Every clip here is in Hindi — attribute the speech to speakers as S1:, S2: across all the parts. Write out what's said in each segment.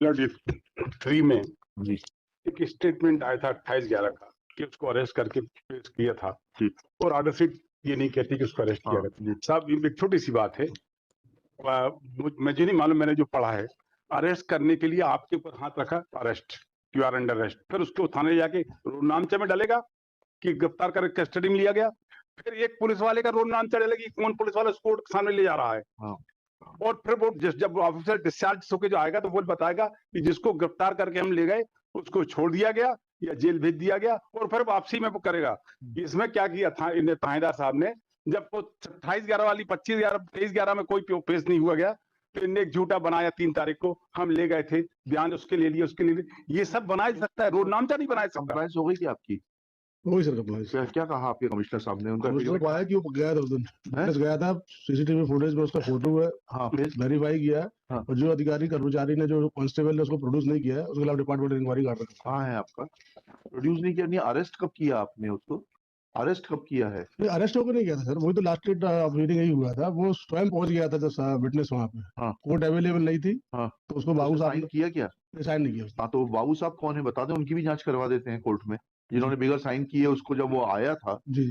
S1: थ्री में
S2: जी
S1: एक स्टेटमेंट आया था 28/11 का कि उसको अरेस्ट करके पेश किया था
S2: जी
S1: और ऑर्डर शीट ये नहीं कहती कि उसको अरेस्ट किया
S2: हाँ
S1: गया।
S2: जी
S1: साहब ये एक छोटी सी बात है, मुझे नहीं मालूम, मैंने जो पढ़ा है अरेस्ट करने के लिए आपके ऊपर हाथ रखा, arrest, you are under arrest, फिर उसको थाने जाके रोड नामचा में डालेगा कि गिरफ्तार कर कस्टडी में लिया गया, फिर एक पुलिस वाले का रोड नामचा डालेगा कि कौन पुलिस वाला उसको कोर्ट के सामने ले जा रहा है,
S2: हाँ
S1: और फिर वो जब ऑफिसर डिस्चार्ज होकर जो आएगा तो वो बताएगा कि जिसको गिरफ्तार करके हम ले गए उसको छोड़ दिया गया या जेल भेज दिया गया, और फिर वापसी में वो करेगा। इसमें क्या किया था इन्हें थानेदार साहब ने, जब वो 28/11 वाली 25/11 23/11 में कोई पेश नहीं हुआ गया तो इनने एक झूठा बनाया 3 तारीख को हम ले गए थे, बयान उसके ले लिए, उसके लिए ये सब बनाया जा सकता है, रोड नामचा नहीं बनाया सकता।
S2: कंप्लायंस हो गई क्या आपकी?
S3: वही सर कंप्लायंस।
S2: क्या कहा आपके कमिश्नर साहब ने? उनका
S3: कमिश्नर को आया कि वो गया था उस दिन, फिटनेस गया था, सीसीटीवी फुटेज में उसका फोटो है,
S2: हाँ फिर
S3: वेरीफाई किया है,
S2: हाँ।
S3: और जो अधिकारी कर्मचारी ने, जो कांस्टेबल ने उसको प्रोड्यूस नहीं किया है, उसके खिलाफ डिपार्टमेंट इंक्वायरी कर रहा है।
S2: कहाँ है आपका? प्रोड्यूस नहीं किया, नहीं अरेस्ट कब किया आपने उसको? अरेस्ट कब किया है?
S3: अरेस्ट होकर नहीं गया था सर, वही तो लास्ट डेट मीटिंग यही हुआ था, वो स्वयं पहुंच गया था जब विटनेस वहां पे,
S2: हाँ।
S3: कोर्ट अवेलेबल नहीं थी,
S2: हाँ।
S3: तो उसको बाबू साहब
S2: साइन किया क्या?
S3: ने साइन नहीं किया।
S2: हाँ तो बाबू साहब कौन है बता दें, उनकी भी जांच करवा देते हैं कोर्ट में, जिन्होंने बिगर साइन किए उसको जब वो आया था।
S3: जी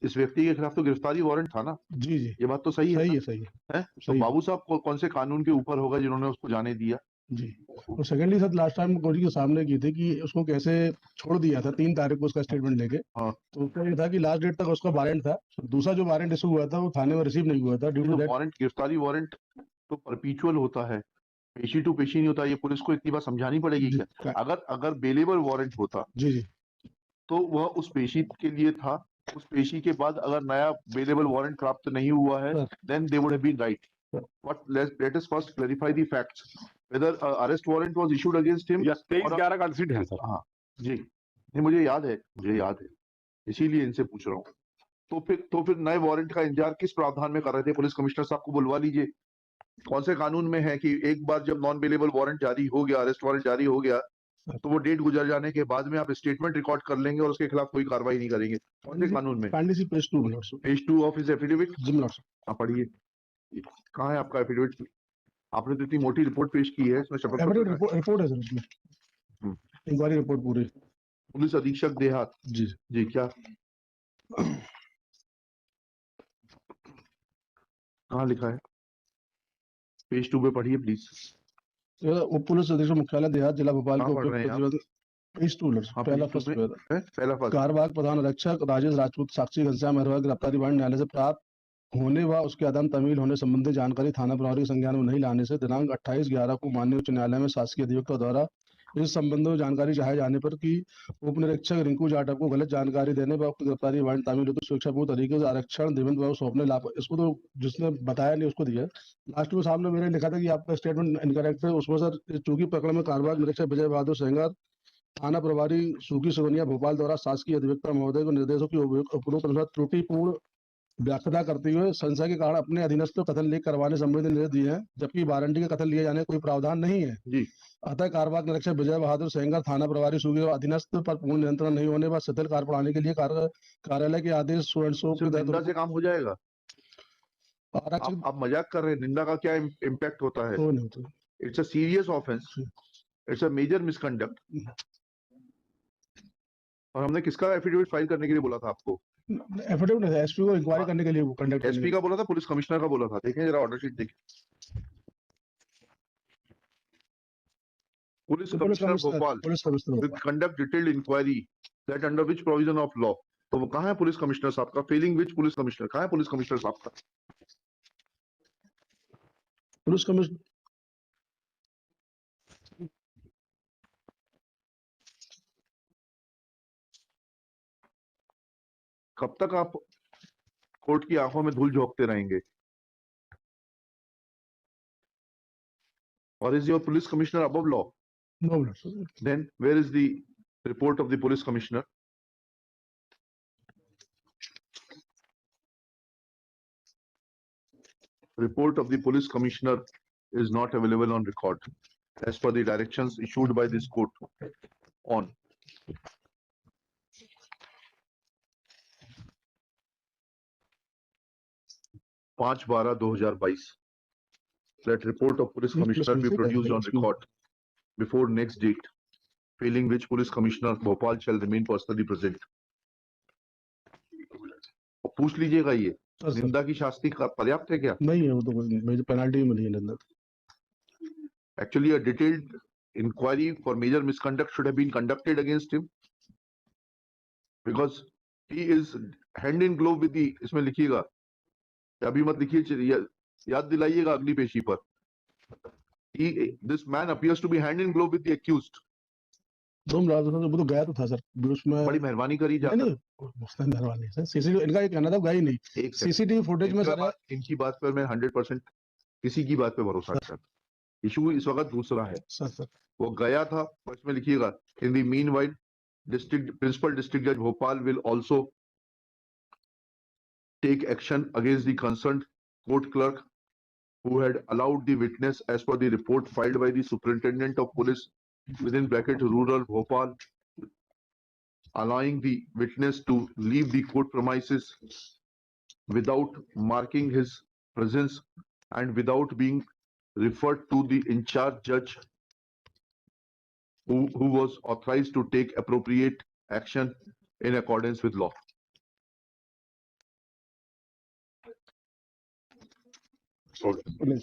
S2: इस व्यक्ति के खिलाफ तो गिरफ्तारी वारंट था ना?
S3: जी जी,
S2: ये बात तो सही है,
S3: सही है।
S2: तो बाबू साहब कौन से कानून के ऊपर होगा जिन्होंने उसको जाने दिया?
S3: जी, और secondly sir last time court के सामने की थी कि उसको कैसे छोड़ दिया था 3 तारीख को उसका स्टेटमेंट लेके।
S2: हाँ।
S3: तो उसका ये था कि लास्ट डेट तक उसका वारंट था, दूसरा जो वारंट इशू हुआ था वो थाने में रिसीव नहीं हुआ था ड्यू टू दैट।
S2: वारंट, गिरफ्तारी वारंट तो परपीचुअल होता है, पेशी टू पेशी नहीं होता। ये पुलिस को इतनी बात समझानी पड़ेगी क्या? अगर बेलेबल वारंट होता
S3: जी जी,
S2: तो वह उस पेशी के लिए था, उस पेशी के बाद अगर नया बेलेबल वारंट प्राप्त नहीं हुआ है, then they would have been right. But let us first clarify the facts. Whether arrest warrant was issued against him?
S1: या 23/11 का सीट है सर।
S2: हाँ जी, नहीं मुझे याद है, इसीलिए इनसे पूछ रहा हूँ। तो फिर नए वारंट का इंतजार किस प्रावधान में कर रहे थे? पुलिस कमिश्नर साहब को बुलवा लीजिए। कौन से कानून में है कि एक बार जब नॉन बेलेबल वारंट जारी हो गया, अरेस्ट वारंट जारी हो गया, तो वो डेट गुजर जाने के बाद में आप स्टेटमेंट रिकॉर्ड कर लेंगे और उसके खिलाफ कोई कार्रवाई नहीं करेंगे? कौन से कानून में? Page 2 of his affidavit. हाँ पढ़िए, कहाँ है आपका एफिडेविट? आपने तो इतनी मोटी रिपोर्ट पेश की है, इसमें शपथ
S3: रिपोर्ट है सर, उसमें इंक्वायरी रिपोर्ट पूरी।
S2: पुलिस अधीक्षक देहात जी क्या कहाँ लिखा है? पेज 2 पे पढ़िए प्लीज।
S3: उप पुलिस अधीक्षक मुख्यालय देहात जिला भोपाल के पेज 2 पहला फर्स्ट कार्यवाहक प्रधान आरक्षक राजेश राजपूत साक्षी घनश्याम अग्रवाल गिरफ्तारी वारंट न्यायालय से प्राप्त होने व उसके अदम तमील होने संबंधी जानकारी थाना प्रभारी के संज्ञान में नहीं लाने से दिनांक 28/11 को माननीय उच्च न्यायालय में शासकीय अधिवक्ता द्वारा इस संबंध में जानकारी चाहे जाने पर कि उप निरीक्षक रिंकू जाटव को गलत जानकारी देने पर गिरफ्तारी वारंट तामील होते सुरक्षापूर्ण तरीके से आरक्षण देवेंद्र बाबू सौंपने लाभ, इसको तो जिसने बताया नहीं उसको दिया। लास्ट में सामने मेरे लिखा था कि आपका स्टेटमेंट इनकरेक्ट है, उसमें सर चूंकि प्रकरण में कार्यवाहक निरीक्षक विजय बहादुर सेंगर थाना प्रभारी सूखी सोनिया भोपाल द्वारा शासकीय अधिवक्ता महोदय को निर्देशों की उपरोक्त अनुसार त्रुटिपूर्ण व्याख्या करते हुए संशय के कारण अपने अधीनस्थ कथन लेख करवाने संबंधी निर्देश दिए हैं, जबकि वारंटी के कथन लिए जाने का कोई प्रावधान नहीं है जी। अतः कार्यवाहक निरीक्षक विजय बहादुर सेंगर थाना प्रभारी सूखी अधीनस्थ पर पूर्ण नियंत्रण नहीं होने पर शिथिल कार्य बढ़ाने के लिए कार्यालय के आदेश
S2: निंदा से काम हो जाएगा? आप मजाक कर रहे हैं? निंदा का क्या इम्पैक्ट होता है? It's a serious offence, it's a major misconduct. और हमने किसका एफिडेविट फाइल करने के लिए बोला था आपको?
S3: एफिडेविट एसपी को इंक्वायरी करने के लिए कंडक्ट।
S2: एसपी का बोला था, पुलिस कमिश्नर का बोला था? देखें जरा ऑर्डर शीट देखिए। Police commissioner Bhopal with conduct detailed inquiry that under which provision of law. तो वो कहाँ है पुलिस कमिश्नर साहब का? Failing which police commissioner? कहाँ है पुलिस कमिश्नर साहब का?
S3: पुलिस कमिश्नर
S2: कब तक आप कोर्ट की आंखों में धूल झोंकते रहेंगे? और is your police commissioner above law?
S3: No.
S2: Then where is the report of the police commissioner? Report of the police commissioner is not available on record as per the directions issued by this court on 5/12/2022. That report of police commissioner be produced on record. before next date, failing which Police Commissioner Bhopal shall remain personally present. पूछ लीजिएगा ये निंदा की शास्ति का पर्याप्त है क्या?
S3: नहीं है, वो तो मुझे पेनल्टी मिली है निंदा.
S2: Actually, a detailed inquiry for major misconduct should have been conducted against him because he is hand in glove with the. इसमें लिखिएगा, अभी मत लिखिए, याद दिलाइएगा अगली पेशी पर. This man appears to be hand in glove with the accused.
S3: वो तो गया तो था सर, उसमें
S2: बड़ी मेहरबानी करी जाकर.
S3: नहीं, उसने मेहरबानी सर, सीसीटीवी इनका ये कहना था गया ही नहीं. सीसीटीवी फुटेज में सर
S2: इनकी बात पर मैं 100% किसी की बात पे भरोसा नहीं करता. इशू इस वक्त दूसरा है.
S3: सर
S2: वो गया था, इसमें लिखिएगा, in the meanwhile principal district जज Bhopal will also take action against the concerned court clerk who had allowed the witness as per the report filed by the superintendent of police within bracket rural Bhopal, allowing the witness to leave the court premises without marking his presence and without being referred to the in charge judge who was authorized to take appropriate action in accordance with law.
S1: Okay.